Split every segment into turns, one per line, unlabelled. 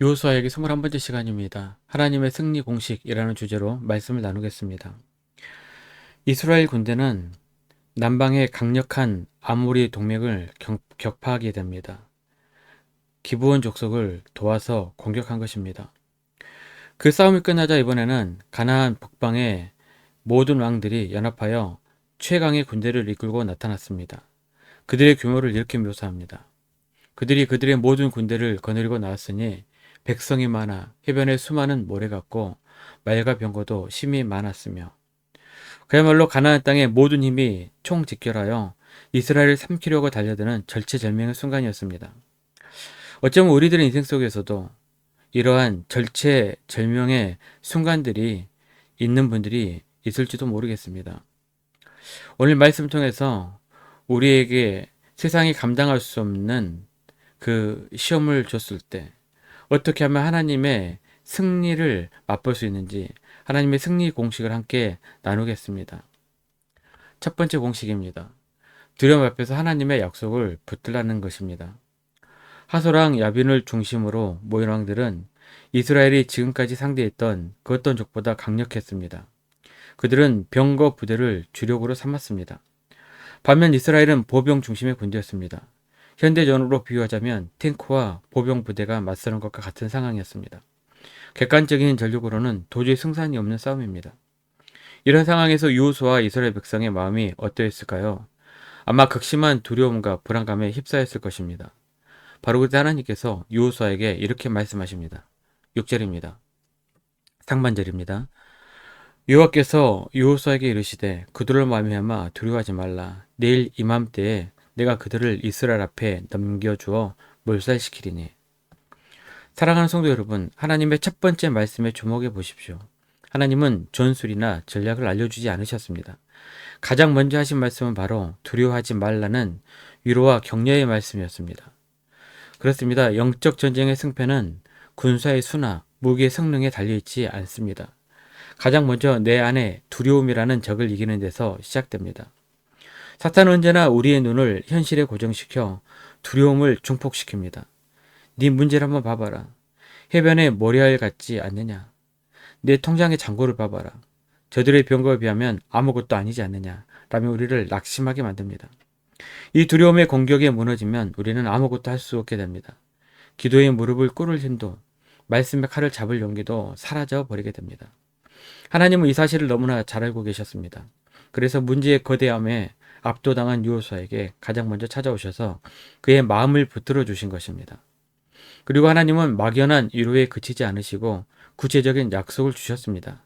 여호수아에게 21번째 시간입니다. 하나님의 승리 공식이라는 주제로 말씀을 나누겠습니다. 이스라엘 군대는 남방의 강력한 아모리 동맹을 격파하게 됩니다. 기브온 족속을 도와서 공격한 것입니다. 그 싸움이 끝나자 이번에는 가나안 북방의 모든 왕들이 연합하여 최강의 군대를 이끌고 나타났습니다. 그들의 규모를 이렇게 묘사합니다. 그들이 그들의 모든 군대를 거느리고 나왔으니 백성이 많아 해변에 수많은 모래 같고 말과 병거도 심히 많았으며 그야말로 가나안 땅의 모든 힘이 총집결하여 이스라엘을 삼키려고 달려드는 절체절명의 순간이었습니다. 어쩌면 우리들의 인생 속에서도 이러한 절체절명의 순간들이 있는 분들이 있을지도 모르겠습니다. 오늘 말씀 통해서 우리에게 세상이 감당할 수 없는 그 시험을 줬을 때 어떻게 하면 하나님의 승리를 맛볼 수 있는지 하나님의 승리 공식을 함께 나누겠습니다. 첫 번째 공식입니다. 두려움 앞에서 하나님의 약속을 붙들라는 것입니다. 하소랑 야빈을 중심으로 모인 왕들은 이스라엘이 지금까지 상대했던 그 어떤 적보다 강력했습니다. 그들은 병거 부대를 주력으로 삼았습니다. 반면 이스라엘은 보병 중심의 군대였습니다. 현대전으로 비유하자면 탱크와 보병 부대가 맞서는 것과 같은 상황이었습니다. 객관적인 전력으로는 도저히 승산이 없는 싸움입니다. 이런 상황에서 여호수아와 이스라엘 백성의 마음이 어떠했을까요? 아마 극심한 두려움과 불안감에 휩싸였을 것입니다. 바로 그때 하나님께서 여호수아에게 이렇게 말씀하십니다. 6절입니다. 상반절입니다. 여호와께서 여호수아에게 이르시되 그들로 말미암아 두려워하지 말라. 내일 이맘때에 내가 그들을 이스라엘 앞에 넘겨주어 몰살시키리니. 사랑하는 성도 여러분, 하나님의 첫 번째 말씀에 주목해 보십시오. 하나님은 전술이나 전략을 알려주지 않으셨습니다. 가장 먼저 하신 말씀은 바로 두려워하지 말라는 위로와 격려의 말씀이었습니다. 그렇습니다. 영적 전쟁의 승패는 군사의 수나 무기의 성능에 달려있지 않습니다. 가장 먼저 내 안에 두려움이라는 적을 이기는 데서 시작됩니다. 사탄은 언제나 우리의 눈을 현실에 고정시켜 두려움을 증폭시킵니다. 네 문제를 한번 봐봐라. 해변에 모래알 같지 않느냐? 내 통장의 잔고를 봐봐라. 저들의 병거에 비하면 아무것도 아니지 않느냐? 라며 우리를 낙심하게 만듭니다. 이 두려움의 공격에 무너지면 우리는 아무것도 할 수 없게 됩니다. 기도의 무릎을 꿇을 힘도 말씀의 칼을 잡을 용기도 사라져 버리게 됩니다. 하나님은 이 사실을 너무나 잘 알고 계셨습니다. 그래서 문제의 거대함에 압도당한 여호수아에게 가장 먼저 찾아오셔서 그의 마음을 붙들어 주신 것입니다. 그리고 하나님은 막연한 위로에 그치지 않으시고 구체적인 약속을 주셨습니다.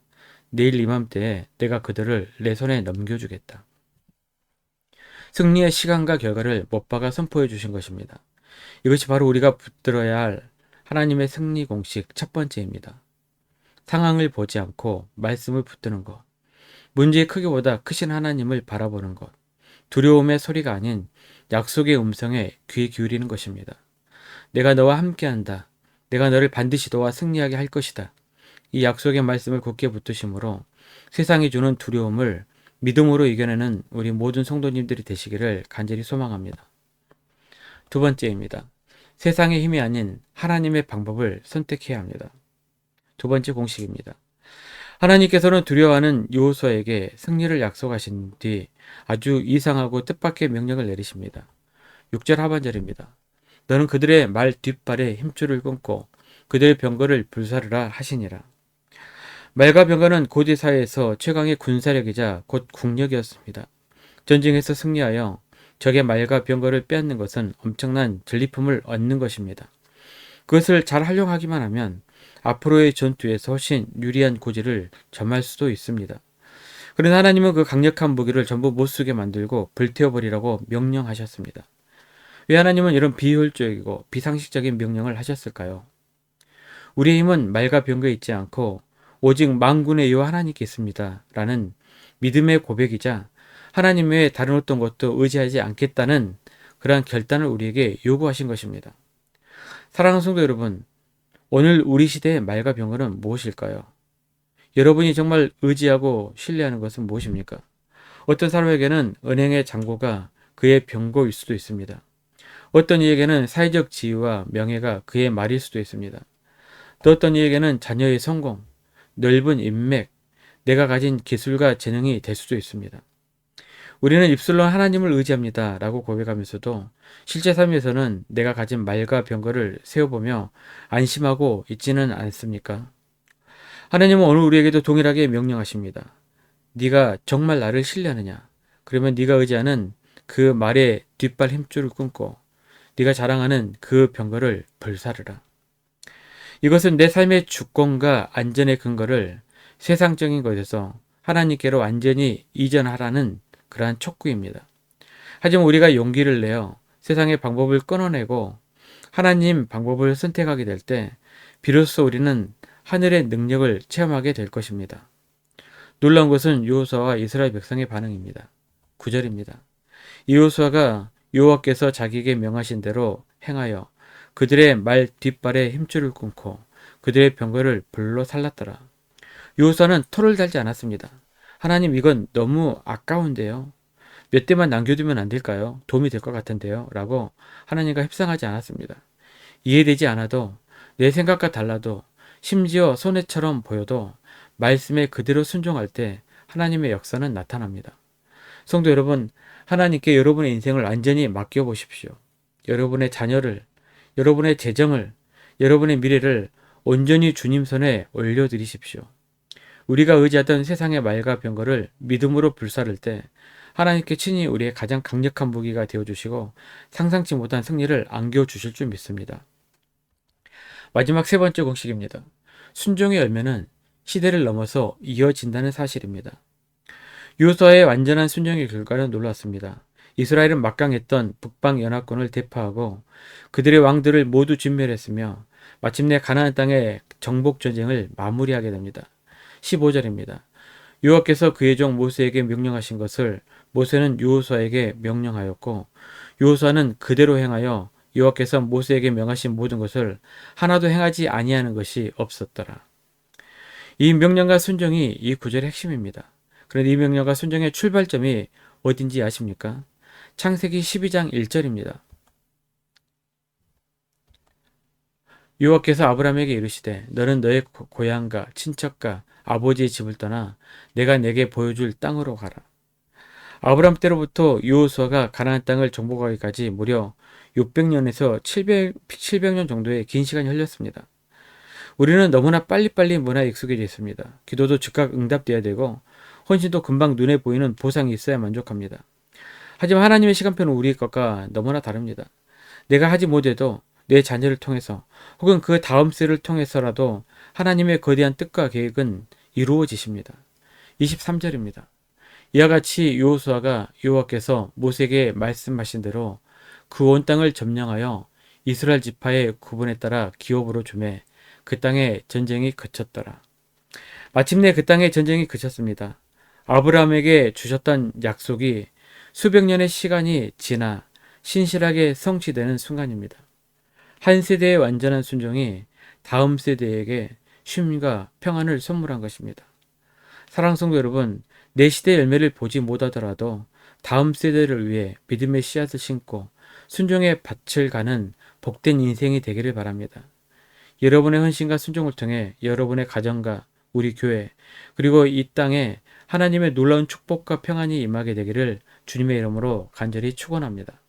내일 이맘때에 내가 그들을 내 손에 넘겨주겠다. 승리의 시간과 결과를 못 박아 선포해 주신 것입니다. 이것이 바로 우리가 붙들어야 할 하나님의 승리 공식 첫 번째입니다. 상황을 보지 않고 말씀을 붙드는 것. 문제의 크기보다 크신 하나님을 바라보는 것. 두려움의 소리가 아닌 약속의 음성에 귀 기울이는 것입니다. 내가 너와 함께한다. 내가 너를 반드시 도와 승리하게 할 것이다. 이 약속의 말씀을 굳게 붙드심으로 세상이 주는 두려움을 믿음으로 이겨내는 우리 모든 성도님들이 되시기를 간절히 소망합니다. 두 번째입니다. 세상의 힘이 아닌 하나님의 방법을 선택해야 합니다. 두 번째 공식입니다. 하나님께서는 두려워하는 여호수아에게 승리를 약속하신 뒤 아주 이상하고 뜻밖의 명령을 내리십니다. 6절 하반절입니다. 너는 그들의 말 뒷발에 힘줄을 끊고 그들의 병거를 불사르라 하시니라. 말과 병거는 고대 사회에서 최강의 군사력이자 곧 국력이었습니다. 전쟁에서 승리하여 적의 말과 병거를 빼앗는 것은 엄청난 전리품을 얻는 것입니다. 그것을 잘 활용하기만 하면 앞으로의 전투에서 훨씬 유리한 고지를 점할 수도 있습니다. 그러나 하나님은 그 강력한 무기를 전부 못쓰게 만들고 불태워버리라고 명령하셨습니다. 왜 하나님은 이런 비효율적이고 비상식적인 명령을 하셨을까요? 우리의 힘은 말과 병거에 있지 않고 오직 만군의 여호와 하나님께 있습니다. 라는 믿음의 고백이자 하나님 외에 다른 어떤 것도 의지하지 않겠다는 그러한 결단을 우리에게 요구하신 것입니다. 사랑하는 성도 여러분, 오늘 우리 시대의 말과 병거는 무엇일까요? 여러분이 정말 의지하고 신뢰하는 것은 무엇입니까? 어떤 사람에게는 은행의 잔고가 그의 병거일 수도 있습니다. 어떤 이에게는 사회적 지위와 명예가 그의 말일 수도 있습니다. 또 어떤 이에게는 자녀의 성공, 넓은 인맥, 내가 가진 기술과 재능이 될 수도 있습니다. 우리는 입술로 하나님을 의지합니다 라고 고백하면서도 실제 삶에서는 내가 가진 말과 병거를 세워보며 안심하고 있지는 않습니까? 하나님은 오늘 우리에게도 동일하게 명령하십니다. 네가 정말 나를 신뢰하느냐? 그러면 네가 의지하는 그 말의 뒷발 힘줄을 끊고 네가 자랑하는 그 병거를 불사르라. 이것은 내 삶의 주권과 안전의 근거를 세상적인 것에서 하나님께로 완전히 이전하라는 그러한 촉구입니다. 하지만 우리가 용기를 내어 세상의 방법을 끊어내고 하나님 방법을 선택하게 될 때 비로소 우리는 하늘의 능력을 체험하게 될 것입니다. 놀라운 것은 여호수아와 이스라엘 백성의 반응입니다. 9절입니다. 여호수아가 여호와께서 자기에게 명하신 대로 행하여 그들의 말 뒷발에 힘줄을 끊고 그들의 병거를 불로 살랐더라. 여호수아는 토를 달지 않았습니다. 하나님, 이건 너무 아까운데요. 몇 대만 남겨두면 안 될까요? 도움이 될 것 같은데요. 라고 하나님과 협상하지 않았습니다. 이해되지 않아도 내 생각과 달라도 심지어 손해처럼 보여도 말씀에 그대로 순종할 때 하나님의 역사는 나타납니다. 성도 여러분, 하나님께 여러분의 인생을 완전히 맡겨보십시오. 여러분의 자녀를, 여러분의 재정을, 여러분의 미래를 온전히 주님 손에 올려드리십시오. 우리가 의지하던 세상의 말과 병거를 믿음으로 불사를 때 하나님께 친히 우리의 가장 강력한 무기가 되어주시고 상상치 못한 승리를 안겨주실 줄 믿습니다. 마지막 세 번째 공식입니다. 순종의 열매는 시대를 넘어서 이어진다는 사실입니다. 여호수아의 완전한 순종의 결과는 놀랐습니다. 이스라엘은 막강했던 북방 연합군을 대파하고 그들의 왕들을 모두 진멸했으며 마침내 가나안 땅의 정복 전쟁을 마무리하게 됩니다. 15절입니다. 여호와께서 그의 종 모세에게 명령하신 것을 모세는 여호수아에게 명령하였고 여호수아는 그대로 행하여 여호와께서 모세에게 명하신 모든 것을 하나도 행하지 아니하는 것이 없었더라. 이 명령과 순종이 이 구절의 핵심입니다. 그런데 이 명령과 순종의 출발점이 어딘지 아십니까? 창세기 12장 1절입니다. 여호와께서 아브라함에게 이르시되 너는 너의 고향과 친척과 아버지의 집을 떠나 내가 내게 보여줄 땅으로 가라. 아브라함 때로부터 여호수아가 가나안 땅을 정복하기까지 무려 600년에서 700년 정도의 긴 시간이 흘렸습니다. 우리는 너무나 빨리빨리 문화에 익숙해져 있습니다. 기도도 즉각 응답돼야 되고 헌신도 금방 눈에 보이는 보상이 있어야 만족합니다. 하지만 하나님의 시간표는 우리 것과 너무나 다릅니다. 내가 하지 못해도 내 자녀를 통해서 혹은 그 다음 세를 통해서라도 하나님의 거대한 뜻과 계획은 이루어지십니다. 23절입니다. 이와 같이 여호수아가 여호와께서 모세에게 말씀하신 대로 그 온 땅을 점령하여 이스라엘 지파의 구분에 따라 기업으로 주매 그 땅에 전쟁이 그쳤더라. 마침내 그 땅에 전쟁이 그쳤습니다. 아브라함에게 주셨던 약속이 수백 년의 시간이 지나 신실하게 성취되는 순간입니다. 한 세대의 완전한 순종이 다음 세대에게 쉼과 평안을 선물한 것입니다. 사랑하는 성도 여러분, 내 시대의 열매를 보지 못하더라도 다음 세대를 위해 믿음의 씨앗을 심고 순종의 밭을 가는 복된 인생이 되기를 바랍니다. 여러분의 헌신과 순종을 통해 여러분의 가정과 우리 교회 그리고 이 땅에 하나님의 놀라운 축복과 평안이 임하게 되기를 주님의 이름으로 간절히 축원합니다.